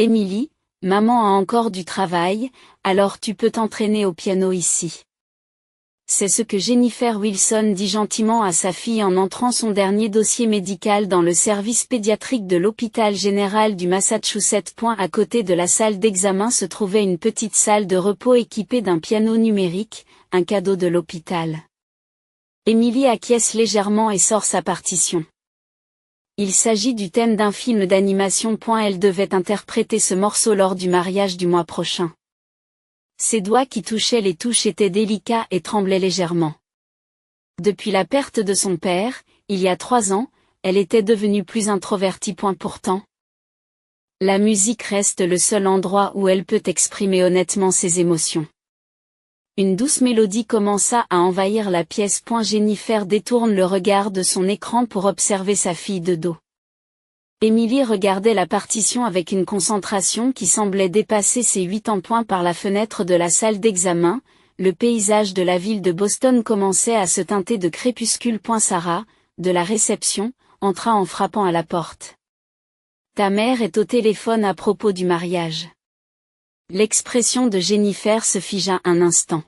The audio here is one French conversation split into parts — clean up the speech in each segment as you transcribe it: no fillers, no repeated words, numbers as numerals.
Émilie, maman a encore du travail, alors tu peux t'entraîner au piano ici. C'est ce que Jennifer Wilson dit gentiment à sa fille en entrant son dernier dossier médical dans le service pédiatrique de l'hôpital général du Massachusetts. À côté de la salle d'examen se trouvait une petite salle de repos équipée d'un piano numérique, un cadeau de l'hôpital. Émilie acquiesce légèrement et sort sa partition. Il s'agit du thème d'un film d'animation. Elle devait interpréter ce morceau lors du mariage du mois prochain. Ses doigts qui touchaient les touches étaient délicats et tremblaient légèrement. Depuis la perte de son père, il y a 3 ans, elle était devenue plus introvertie. Pourtant, la musique reste le seul endroit où elle peut exprimer honnêtement ses émotions. Une douce mélodie commença à envahir la pièce. Jennifer détourne le regard de son écran pour observer sa fille de dos. Émilie regardait la partition avec une concentration qui semblait dépasser ses 8 ans. Par la fenêtre de la salle d'examen, le paysage de la ville de Boston commençait à se teinter de crépuscule. Sarah, de la réception, entra en frappant à la porte. Ta mère est au téléphone à propos du mariage. L'expression de Jennifer se figea un instant.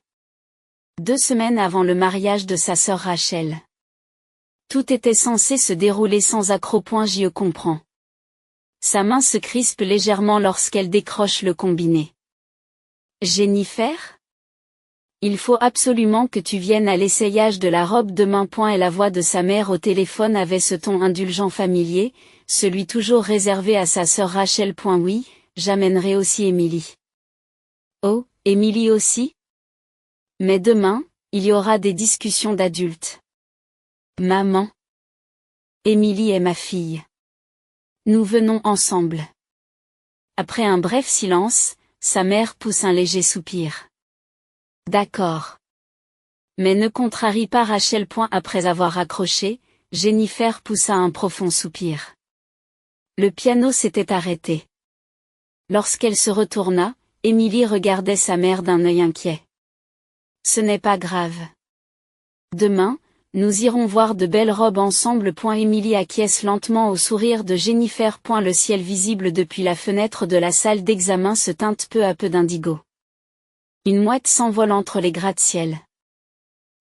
2 semaines avant le mariage de sa sœur Rachel. Tout était censé se dérouler sans accroc. Je comprends. Sa main se crispe légèrement lorsqu'elle décroche le combiné. Jennifer? Il faut absolument que tu viennes à l'essayage de la robe demain. Et la voix de sa mère au téléphone avait ce ton indulgent familier, celui toujours réservé à sa sœur Rachel. Oui, j'amènerai aussi Émilie. Oh, Émilie aussi? Mais demain, il y aura des discussions d'adultes. Maman. Émilie est ma fille. Nous venons ensemble. Après un bref silence, sa mère pousse un léger soupir. D'accord. Mais ne contrarie pas Rachel. Après avoir raccroché, Jennifer poussa un profond soupir. Le piano s'était arrêté. Lorsqu'elle se retourna, Émilie regardait sa mère d'un œil inquiet. Ce n'est pas grave. Demain, nous irons voir de belles robes ensemble. Émilie acquiesce lentement au sourire de Jennifer. Le ciel visible depuis la fenêtre de la salle d'examen se teinte peu à peu d'indigo. Une mouette s'envole entre les gratte-ciel.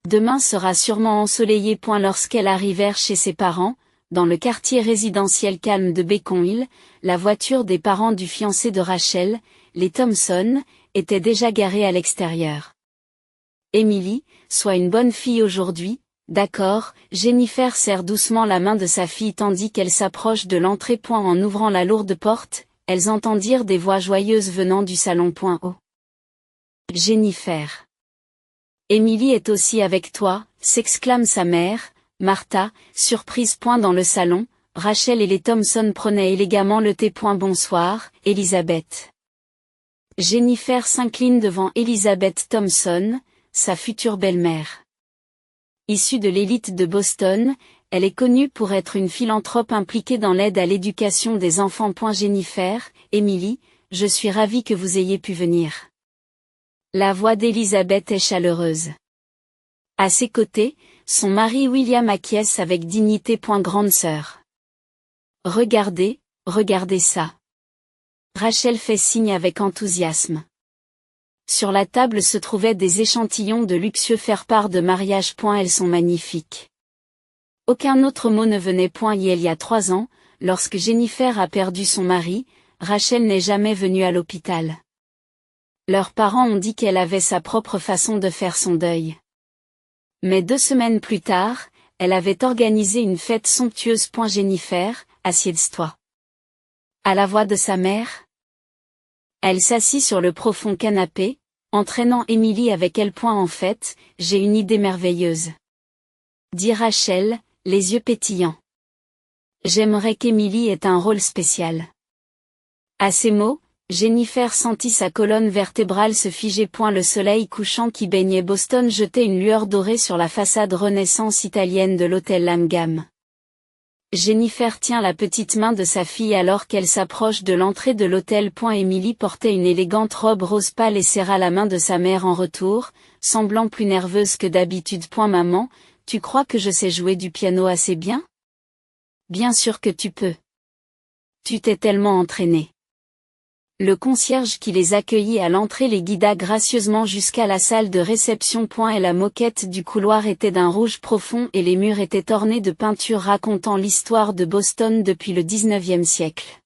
Demain sera sûrement ensoleillé. Lorsqu'elle arrivèrent chez ses parents, dans le quartier résidentiel calme de Beacon Hill, la voiture des parents du fiancé de Rachel, les Thompson, était déjà garée à l'extérieur. Émilie, sois une bonne fille aujourd'hui. D'accord, Jennifer serre doucement la main de sa fille tandis qu'elle s'approche de l'entrée. En ouvrant la lourde porte, elles entendirent des voix joyeuses venant du salon. Oh. Jennifer. Émilie est aussi avec toi, s'exclame sa mère, Martha, surprise. Dans le salon, Rachel et les Thompson prenaient élégamment le thé. Bonsoir, Elizabeth. Jennifer s'incline devant Elizabeth Thompson, sa future belle-mère. Issue de l'élite de Boston, elle est connue pour être une philanthrope impliquée dans l'aide à l'éducation des enfants. Jennifer, Émilie, je suis ravie que vous ayez pu venir. La voix d'Elizabeth est chaleureuse. À ses côtés, son mari William acquiesce avec dignité. Grande sœur. Regardez, regardez ça. Rachel fait signe avec enthousiasme. Sur la table se trouvaient des échantillons de luxueux faire-part de mariage. Elles sont magnifiques. Aucun autre mot ne venait. Il y a 3 ans, lorsque Jennifer a perdu son mari, Rachel n'est jamais venue à l'hôpital. Leurs parents ont dit qu'elle avait sa propre façon de faire son deuil. Mais 2 semaines plus tard, elle avait organisé une fête somptueuse. Jennifer, assieds-toi. À la voix de sa mère, elle s'assit sur le profond canapé, entraînant Émilie avec elle. En fait, j'ai une idée merveilleuse. Dit Rachel, les yeux pétillants. J'aimerais qu'Émilie ait un rôle spécial. À ces mots, Jennifer sentit sa colonne vertébrale se figer. Le soleil couchant qui baignait Boston jetait une lueur dorée sur la façade renaissance italienne de l'hôtel Langham. Jennifer tient la petite main de sa fille alors qu'elle s'approche de l'entrée de l'hôtel. Émilie portait une élégante robe rose pâle et serra la main de sa mère en retour, semblant plus nerveuse que d'habitude. Maman, tu crois que je sais jouer du piano assez bien? Bien sûr que tu peux. Tu t'es tellement entraînée. Le concierge qui les accueillit à l'entrée les guida gracieusement jusqu'à la salle de réception. Et la moquette du couloir était d'un rouge profond et les murs étaient ornés de peintures racontant l'histoire de Boston depuis le XIXe siècle.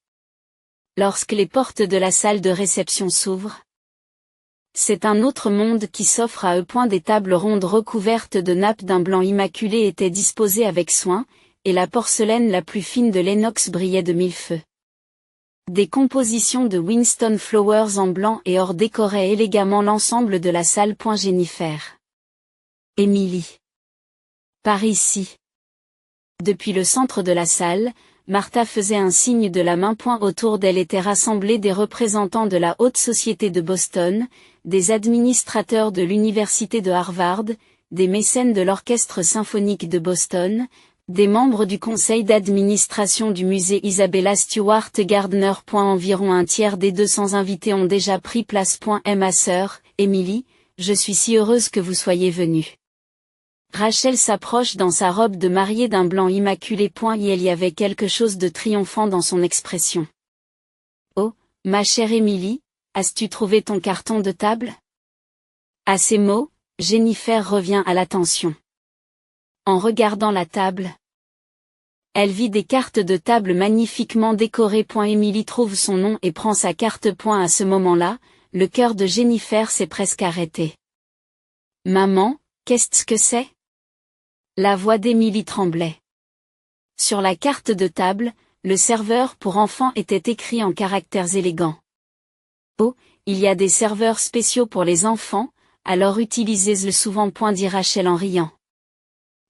Lorsque les portes de la salle de réception s'ouvrent, c'est un autre monde qui s'offre à eux. Des tables rondes recouvertes de nappes d'un blanc immaculé étaient disposées avec soin, et la porcelaine la plus fine de l'Enox brillait de mille feux. Des compositions de Winston Flowers en blanc et or décoraient élégamment l'ensemble de la salle. Jennifer. Emily. Par ici. Depuis le centre de la salle, Martha faisait un signe de la main. Autour d'elle étaient rassemblés des représentants de la haute société de Boston, des administrateurs de l'université de Harvard, des mécènes de l'orchestre symphonique de Boston, des membres du conseil d'administration du musée Isabella Stewart Gardner. Environ un tiers des 200 invités ont déjà pris place. Ma sœur, Emily, je suis si heureuse que vous soyez venue. Rachel s'approche dans sa robe de mariée d'un blanc immaculé. Il y avait quelque chose de triomphant dans son expression. Oh, ma chère Emily, as-tu trouvé ton carton de table? À ces mots, Jennifer revient à l'attention. En regardant la table, elle vit des cartes de table magnifiquement décorées. Emily trouve son nom et prend sa carte. À ce moment-là, le cœur de Jennifer s'est presque arrêté. Maman, qu'est-ce que c'est? La voix d'Emily tremblait. Sur la carte de table, le serveur pour enfants était écrit en caractères élégants. Oh, il y a des serveurs spéciaux pour les enfants, alors utilisez-le souvent. Dit Rachel en riant.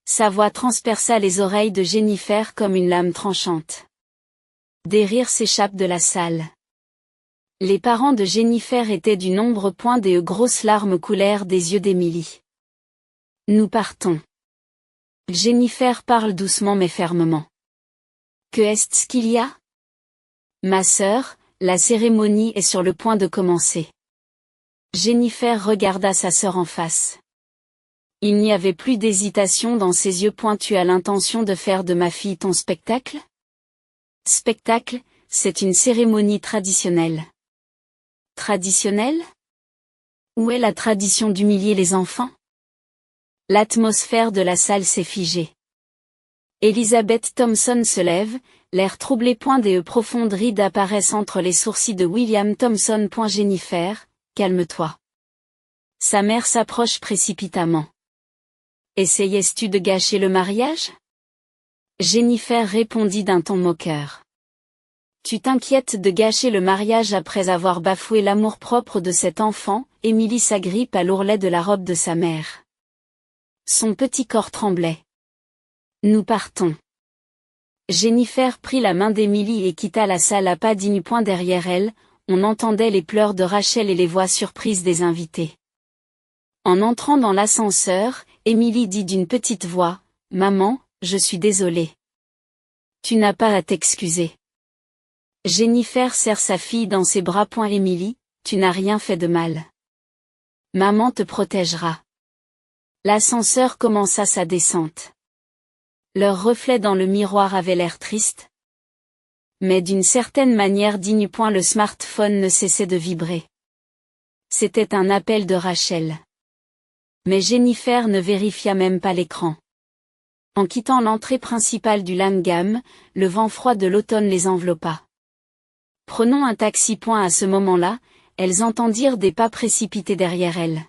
Sa voix transperça les oreilles de Jennifer comme une lame tranchante. Des rires s'échappent de la salle. Les parents de Jennifer étaient du nombre. Des grosses larmes coulèrent des yeux d'Emily. Nous partons. Jennifer parle doucement mais fermement. Que est-ce qu'il y a? Ma sœur, la cérémonie est sur le point de commencer. Jennifer regarda sa sœur en face. Il n'y avait plus d'hésitation dans ses yeux. Tu as l'intention de faire de ma fille ton spectacle? Spectacle, c'est une cérémonie traditionnelle. Traditionnelle? Où est la tradition d'humilier les enfants? L'atmosphère de la salle s'est figée. Elizabeth Thompson se lève, l'air troublé. Des profondes rides apparaissent entre les sourcils de William Thompson. Jennifer, calme-toi. Sa mère s'approche précipitamment. Essayais-tu de gâcher le mariage? Jennifer répondit d'un ton moqueur. Tu t'inquiètes de gâcher le mariage après avoir bafoué l'amour-propre de cet enfant? Emily s'agrippe à l'ourlet de la robe de sa mère. Son petit corps tremblait. Nous partons. Jennifer prit la main d'Emily et quitta la salle à pas dignes. Derrière elle, on entendait les pleurs de Rachel et les voix surprises des invités. En entrant dans l'ascenseur, Emily dit d'une petite voix, « Maman, je suis désolée. » Tu n'as pas à t'excuser. Jennifer serre sa fille dans ses bras. Emily, tu n'as rien fait de mal. Maman te protégera. L'ascenseur commença sa descente. Leur reflet dans le miroir avait l'air triste. Mais d'une certaine manière digne. Le smartphone ne cessait de vibrer. C'était un appel de Rachel. Mais Jennifer ne vérifia même pas l'écran. En quittant l'entrée principale du Langham, le vent froid de l'automne les enveloppa. Prenons un taxi. À ce moment-là, elles entendirent des pas précipités derrière elles.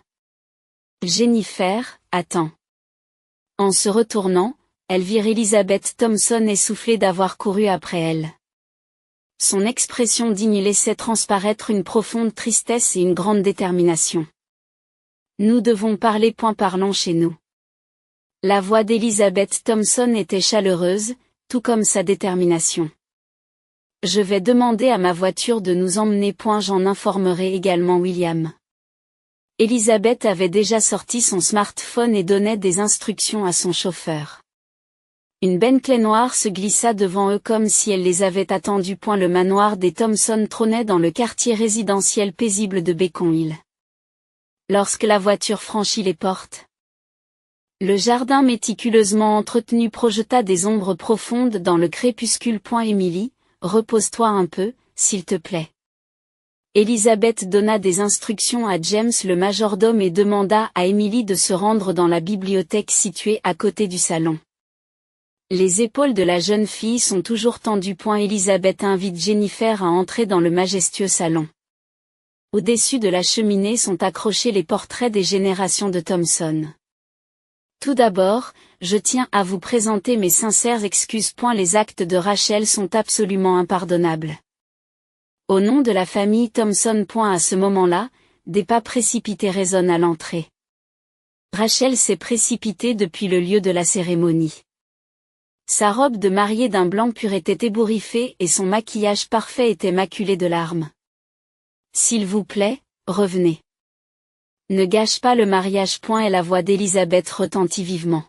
Jennifer, attends. En se retournant, elles virent Elizabeth Thompson essoufflée d'avoir couru après elle. Son expression digne laissait transparaître une profonde tristesse et une grande détermination. Nous devons parler. Parlons chez nous. La voix d'Elizabeth Thompson était chaleureuse, tout comme sa détermination. Je vais demander à ma voiture de nous emmener. J'en informerai également William. Elizabeth avait déjà sorti son smartphone et donnait des instructions à son chauffeur. Une Bentley noire se glissa devant eux comme si elle les avait attendus. Le manoir des Thompson trônait dans le quartier résidentiel paisible de Beacon Hill. Lorsque la voiture franchit les portes, le jardin méticuleusement entretenu projeta des ombres profondes dans le crépuscule. Emily, repose-toi un peu, s'il te plaît. Élisabeth donna des instructions à James le majordome et demanda à Emily de se rendre dans la bibliothèque située à côté du salon. Les épaules de la jeune fille sont toujours tendues. Élisabeth invite Jennifer à entrer dans le majestueux salon. Au-dessus de la cheminée sont accrochés les portraits des générations de Thompson. Tout d'abord, je tiens à vous présenter mes sincères excuses. Les actes de Rachel sont absolument impardonnables. Au nom de la famille Thompson. À ce moment-là, des pas précipités résonnent à l'entrée. Rachel s'est précipitée depuis le lieu de la cérémonie. Sa robe de mariée d'un blanc pur était ébouriffée et son maquillage parfait était maculé de larmes. S'il vous plaît, revenez. Ne gâche pas le mariage. Et la voix d'Élisabeth retentit vivement.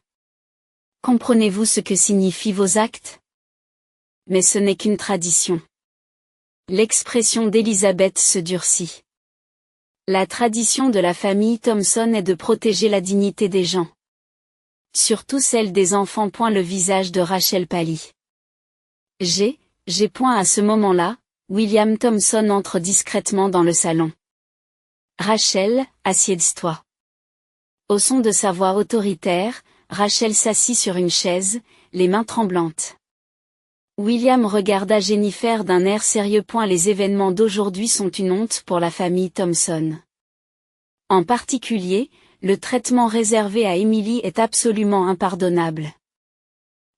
Comprenez-vous ce que signifient vos actes? Mais ce n'est qu'une tradition. L'expression d'Élisabeth se durcit. La tradition de la famille Thompson est de protéger la dignité des gens. Surtout celle des enfants. Le visage de Rachel pâlit. J'ai. À ce moment-là, William Thompson entre discrètement dans le salon. Rachel, assieds-toi. Au son de sa voix autoritaire, Rachel s'assit sur une chaise, les mains tremblantes. William regarda Jennifer d'un air sérieux. Les événements d'aujourd'hui sont une honte pour la famille Thompson. En particulier, le traitement réservé à Emily est absolument impardonnable.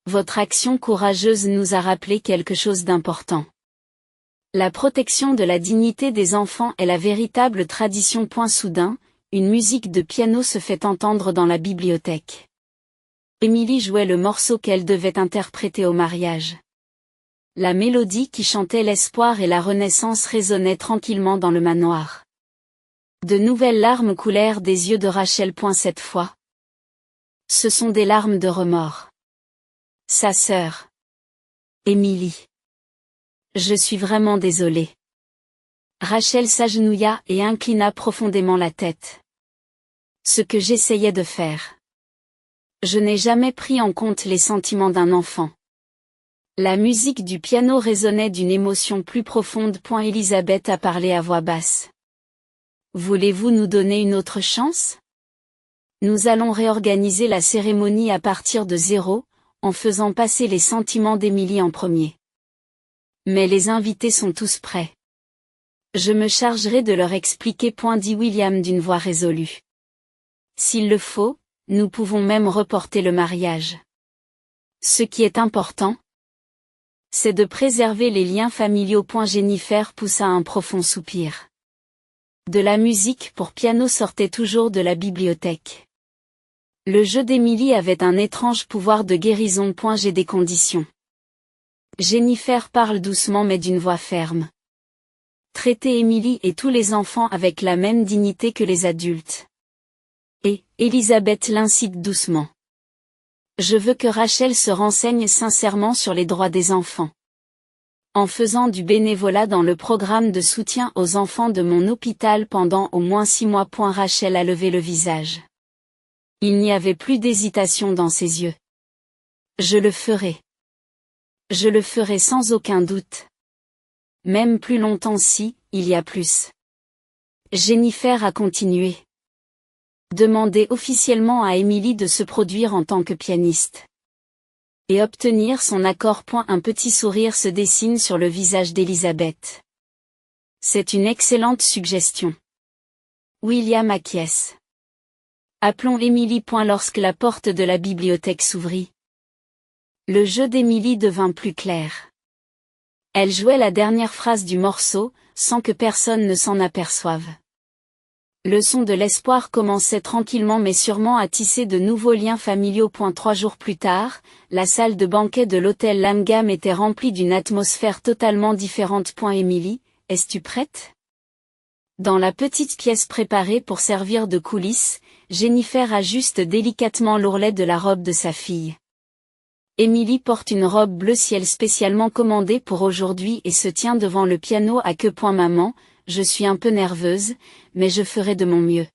Votre action courageuse nous a rappelé quelque chose d'important. La protection de la dignité des enfants est la véritable tradition. Soudain, une musique de piano se fait entendre dans la bibliothèque. Emily jouait le morceau qu'elle devait interpréter au mariage. La mélodie qui chantait l'espoir et la renaissance résonnait tranquillement dans le manoir. De nouvelles larmes coulèrent des yeux de Rachel. Cette fois, ce sont des larmes de remords. Sa sœur. Emily. Je suis vraiment désolée. Rachel s'agenouilla et inclina profondément la tête. Ce que j'essayais de faire. Je n'ai jamais pris en compte les sentiments d'un enfant. La musique du piano résonnait d'une émotion plus profonde. Élisabeth a parlé à voix basse. Voulez-vous nous donner une autre chance? Nous allons réorganiser la cérémonie à partir de zéro, en faisant passer les sentiments d'Emily en premier. Mais les invités sont tous prêts. Je me chargerai de leur expliquer. Dit William d'une voix résolue. S'il le faut, nous pouvons même reporter le mariage. Ce qui est important, c'est de préserver les liens familiaux. Jennifer poussa un profond soupir. De la musique pour piano sortait toujours de la bibliothèque. Le jeu d'Emily avait un étrange pouvoir de guérison. J'ai des conditions. Jennifer parle doucement mais d'une voix ferme. Traitez Emily et tous les enfants avec la même dignité que les adultes. Et, Élisabeth l'incite doucement. Je veux que Rachel se renseigne sincèrement sur les droits des enfants. En faisant du bénévolat dans le programme de soutien aux enfants de mon hôpital pendant au moins 6 mois. Rachel a levé le visage. Il n'y avait plus d'hésitation dans ses yeux. Je le ferai. Je le ferai sans aucun doute. Même plus longtemps si, il y a plus. Jennifer a continué. Demandez officiellement à Emily de se produire en tant que pianiste. Et obtenir son accord. Un petit sourire se dessine sur le visage d'Élisabeth. C'est une excellente suggestion. William acquiesce. Appelons Emily. Lorsque la porte de la bibliothèque s'ouvrit, le jeu d'Emily devint plus clair. Elle jouait la dernière phrase du morceau, sans que personne ne s'en aperçoive. Le son de l'espoir commençait tranquillement mais sûrement à tisser de nouveaux liens familiaux. 3 jours plus tard, la salle de banquet de l'hôtel Langham était remplie d'une atmosphère totalement différente. Emily, es-tu prête? Dans la petite pièce préparée pour servir de coulisses, Jennifer ajuste délicatement l'ourlet de la robe de sa fille. Emily porte une robe bleu ciel spécialement commandée pour aujourd'hui et se tient devant le piano à queue. Maman, je suis un peu nerveuse, mais je ferai de mon mieux.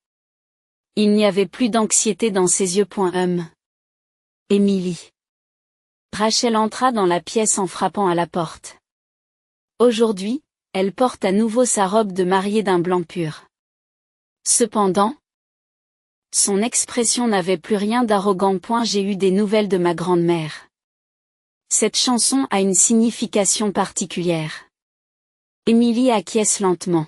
Il n'y avait plus d'anxiété dans ses yeux. Emily. Rachel entra dans la pièce en frappant à la porte. Aujourd'hui, elle porte à nouveau sa robe de mariée d'un blanc pur. Cependant, son expression n'avait plus rien d'arrogant. J'ai eu des nouvelles de ma grand-mère. Cette chanson a une signification particulière. Émilie acquiesce lentement.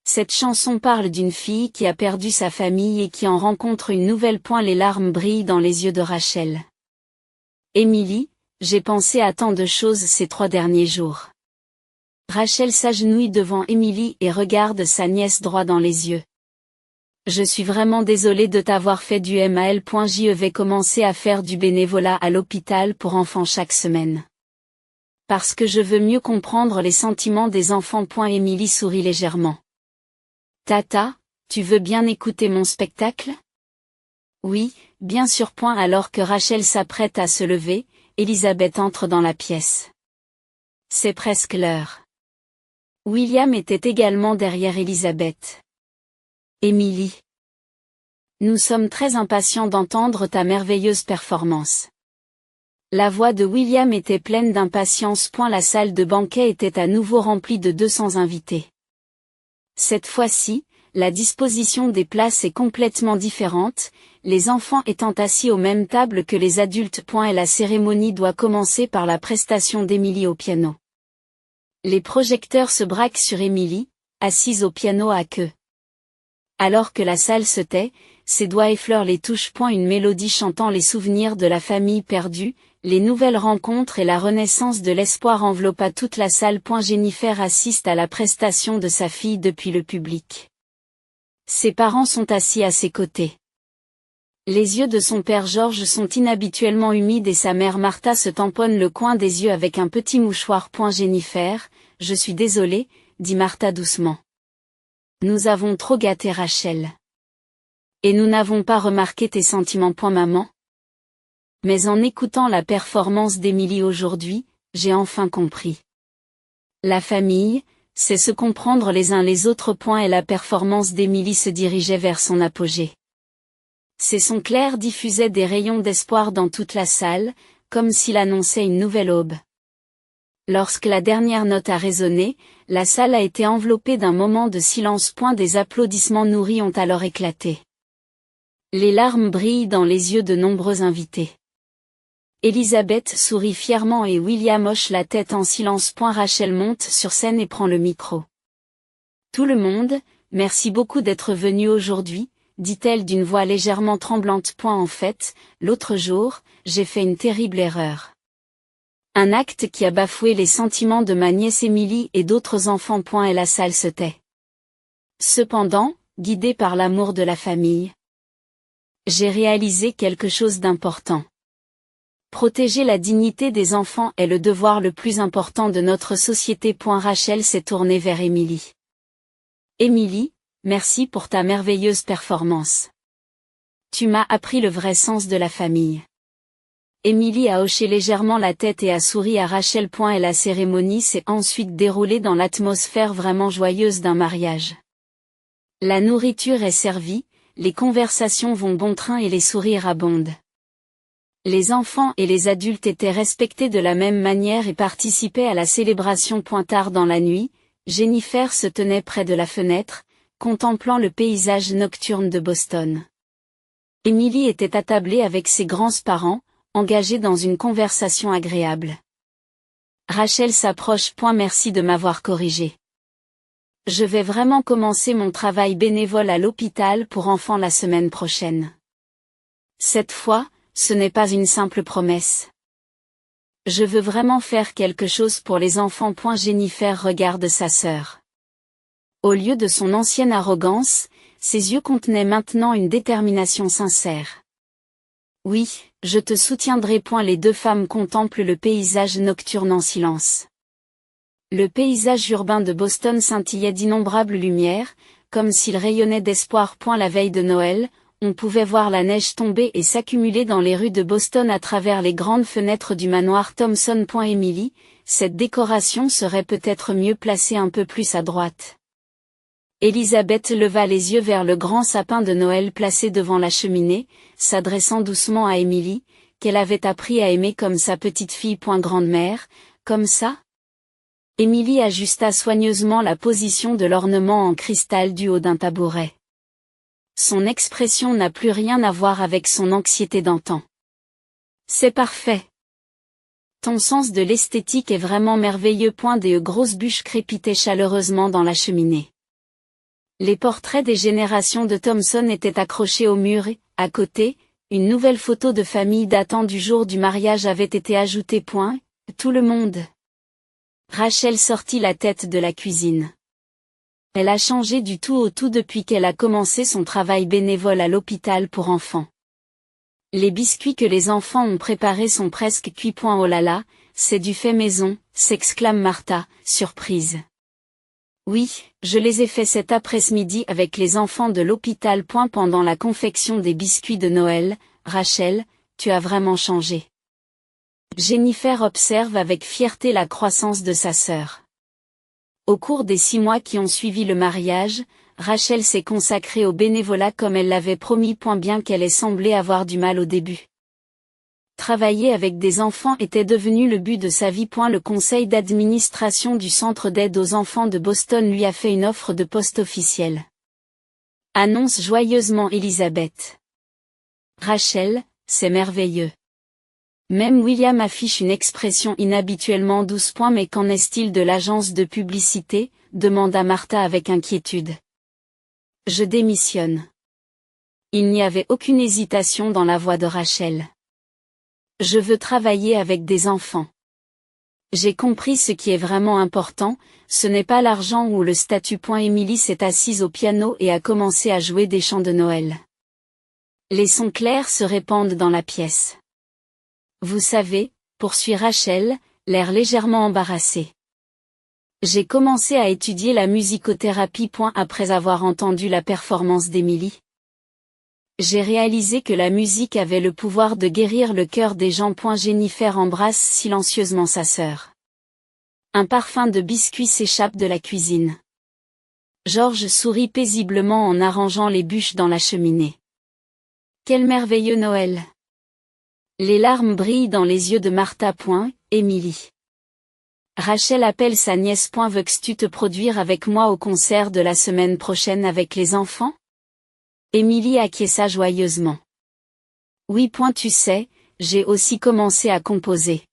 Cette chanson parle d'une fille qui a perdu sa famille et qui en rencontre une nouvelle. Les larmes brillent dans les yeux de Rachel. Émilie, j'ai pensé à tant de choses ces 3 derniers jours. Rachel s'agenouille devant Émilie et regarde sa nièce droit dans les yeux. Je suis vraiment désolée de t'avoir fait du mal. Je vais commencer à faire du bénévolat à l'hôpital pour enfants chaque semaine. Parce que je veux mieux comprendre les sentiments des enfants. Émilie sourit légèrement. Tata, tu veux bien écouter mon spectacle? Oui, bien sûr. Alors que Rachel s'apprête à se lever, Elisabeth entre dans la pièce. C'est presque l'heure. William était également derrière Elisabeth. Émilie. Nous sommes très impatients d'entendre ta merveilleuse performance. La voix de William était pleine d'impatience. La salle de banquet était à nouveau remplie de 200 invités. Cette fois-ci, la disposition des places est complètement différente, les enfants étant assis aux mêmes tables que les adultes. Et la cérémonie doit commencer par la prestation d'Émilie au piano. Les projecteurs se braquent sur Émilie, assise au piano à queue. Alors que la salle se tait, ses doigts effleurent les touches. Une mélodie chantant les souvenirs de la famille perdue, les nouvelles rencontres et la renaissance de l'espoir enveloppa toute la salle. Jennifer assiste à la prestation de sa fille depuis le public. Ses parents sont assis à ses côtés. Les yeux de son père Georges sont inhabituellement humides et sa mère Martha se tamponne le coin des yeux avec un petit mouchoir. Jennifer, je suis désolée, dit Martha doucement. Nous avons trop gâté Rachel. Et nous n'avons pas remarqué tes sentiments. Maman. Mais en écoutant la performance d'Émilie aujourd'hui, j'ai enfin compris. La famille, c'est se comprendre les uns les autres. Et la performance d'Émilie se dirigeait vers son apogée. Ses sons clairs diffusaient des rayons d'espoir dans toute la salle, comme s'il annonçait une nouvelle aube. Lorsque la dernière note a résonné, la salle a été enveloppée d'un moment de silence. Des applaudissements nourris ont alors éclaté. Les larmes brillent dans les yeux de nombreux invités. Elisabeth sourit fièrement et William hoche la tête en silence. Rachel monte sur scène et prend le micro. Tout le monde, merci beaucoup d'être venu aujourd'hui, dit-elle d'une voix légèrement tremblante. En fait, l'autre jour, j'ai fait une terrible erreur. Un acte qui a bafoué les sentiments de ma nièce Émilie et d'autres enfants. Et la salle se tait. Cependant, guidée par l'amour de la famille, j'ai réalisé quelque chose d'important. Protéger la dignité des enfants est le devoir le plus important de notre société. Rachel s'est tournée vers Émilie. Émilie, merci pour ta merveilleuse performance. Tu m'as appris le vrai sens de la famille. Émilie a hoché légèrement la tête et a souri à Rachel. Et la cérémonie s'est ensuite déroulée dans l'atmosphère vraiment joyeuse d'un mariage. La nourriture est servie, les conversations vont bon train et les sourires abondent. Les enfants et les adultes étaient respectés de la même manière et participaient à la célébration. Tard dans la nuit, Jennifer se tenait près de la fenêtre, contemplant le paysage nocturne de Boston. Émilie était attablée avec ses grands-parents, engagés dans une conversation agréable. Rachel s'approche. Merci de m'avoir corrigé. Je vais vraiment commencer mon travail bénévole à l'hôpital pour enfants la semaine prochaine. Cette fois, ce n'est pas une simple promesse. Je veux vraiment faire quelque chose pour les enfants. Jennifer regarde sa sœur. Au lieu de son ancienne arrogance, ses yeux contenaient maintenant une détermination sincère. Oui, je te soutiendrai. Les deux femmes contemplent le paysage nocturne en silence. Le paysage urbain de Boston scintillait d'innombrables lumières, comme s'il rayonnait d'espoir. La veille de Noël, on pouvait voir la neige tomber et s'accumuler dans les rues de Boston à travers les grandes fenêtres du manoir Thompson. Émilie, cette décoration serait peut-être mieux placée un peu plus à droite. Elisabeth leva les yeux vers le grand sapin de Noël placé devant la cheminée, s'adressant doucement à Émilie, qu'elle avait appris à aimer comme sa petite fille. Grande-mère, comme ça? Émilie ajusta soigneusement la position de l'ornement en cristal du haut d'un tabouret. Son expression n'a plus rien à voir avec son anxiété d'antan. C'est parfait. Ton sens de l'esthétique est vraiment merveilleux. Des grosses bûches crépitaient chaleureusement dans la cheminée. Les portraits des générations de Thompson étaient accrochés au mur et, à côté, une nouvelle photo de famille datant du jour du mariage avait été ajoutée. Tout le monde. Rachel sortit la tête de la cuisine. Elle a changé du tout au tout depuis qu'elle a commencé son travail bénévole à l'hôpital pour enfants. Les biscuits que les enfants ont préparés sont presque cuits. Oh là là, c'est du fait maison, s'exclame Martha, surprise. Oui, je les ai faits cet après-midi avec les enfants de l'hôpital. Pendant la confection des biscuits de Noël, Rachel, tu as vraiment changé. Jennifer observe avec fierté la croissance de sa sœur. Au cours des 6 mois qui ont suivi le mariage, Rachel s'est consacrée au bénévolat comme elle l'avait promis. Bien qu'elle ait semblé avoir du mal au début. Travailler avec des enfants était devenu le but de sa vie. Le conseil d'administration du centre d'aide aux enfants de Boston lui a fait une offre de poste officielle. Annonce joyeusement Elisabeth. Rachel, c'est merveilleux. Même William affiche une expression inhabituellement douce. Mais qu'en est-il de l'agence de publicité, demanda Martha avec inquiétude. Je démissionne. Il n'y avait aucune hésitation dans la voix de Rachel. Je veux travailler avec des enfants. J'ai compris ce qui est vraiment important, ce n'est pas l'argent ou le statut. Émilie s'est assise au piano et a commencé à jouer des chants de Noël. Les sons clairs se répandent dans la pièce. Vous savez, poursuit Rachel, l'air légèrement embarrassé. J'ai commencé à étudier la musicothérapie. Après avoir entendu la performance d'Émilie. J'ai réalisé que la musique avait le pouvoir de guérir le cœur des gens. Jennifer embrasse silencieusement sa sœur. Un parfum de biscuits s'échappe de la cuisine. George sourit paisiblement en arrangeant les bûches dans la cheminée. Quel merveilleux Noël! Les larmes brillent dans les yeux de Martha. Émilie. Rachel appelle sa nièce. Veux-tu te produire avec moi au concert de la semaine prochaine avec les enfants? Émilie acquiesça joyeusement. Oui. Tu sais, j'ai aussi commencé à composer.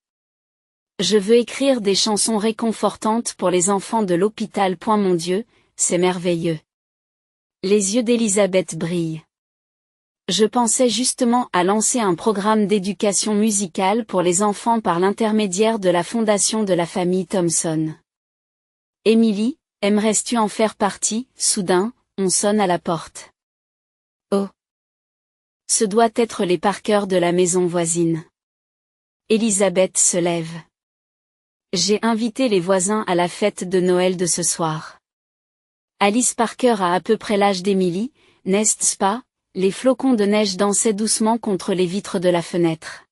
Je veux écrire des chansons réconfortantes pour les enfants de l'hôpital. Mon Dieu, c'est merveilleux. Les yeux d'Elisabeth brillent. Je pensais justement à lancer un programme d'éducation musicale pour les enfants par l'intermédiaire de la fondation de la famille Thompson. Émilie, aimerais-tu en faire partie? Soudain, on sonne à la porte. Oh! Ce doit être les Parker de la maison voisine. Elisabeth se lève. J'ai invité les voisins à la fête de Noël de ce soir. Alice Parker a à peu près l'âge d'Émilie, n'est-ce pas? Les flocons de neige dansaient doucement contre les vitres de la fenêtre.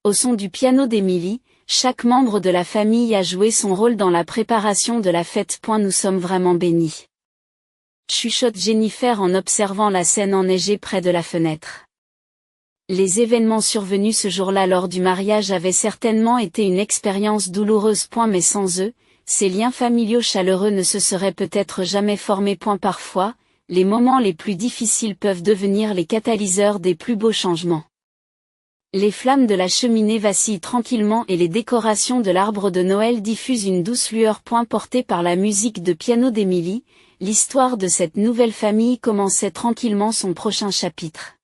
Au son du piano d'Émilie, chaque membre de la famille a joué son rôle dans la préparation de la fête. Nous sommes vraiment bénis. Chuchote Jennifer en observant la scène enneigée près de la fenêtre. Les événements survenus ce jour-là lors du mariage avaient certainement été une expérience douloureuse. Mais sans eux, ces liens familiaux chaleureux ne se seraient peut-être jamais formés. Parfois, les moments les plus difficiles peuvent devenir les catalyseurs des plus beaux changements. Les flammes de la cheminée vacillent tranquillement et les décorations de l'arbre de Noël diffusent une douce lueur. Portée par la musique de piano d'Émilie, l'histoire de cette nouvelle famille commençait tranquillement son prochain chapitre.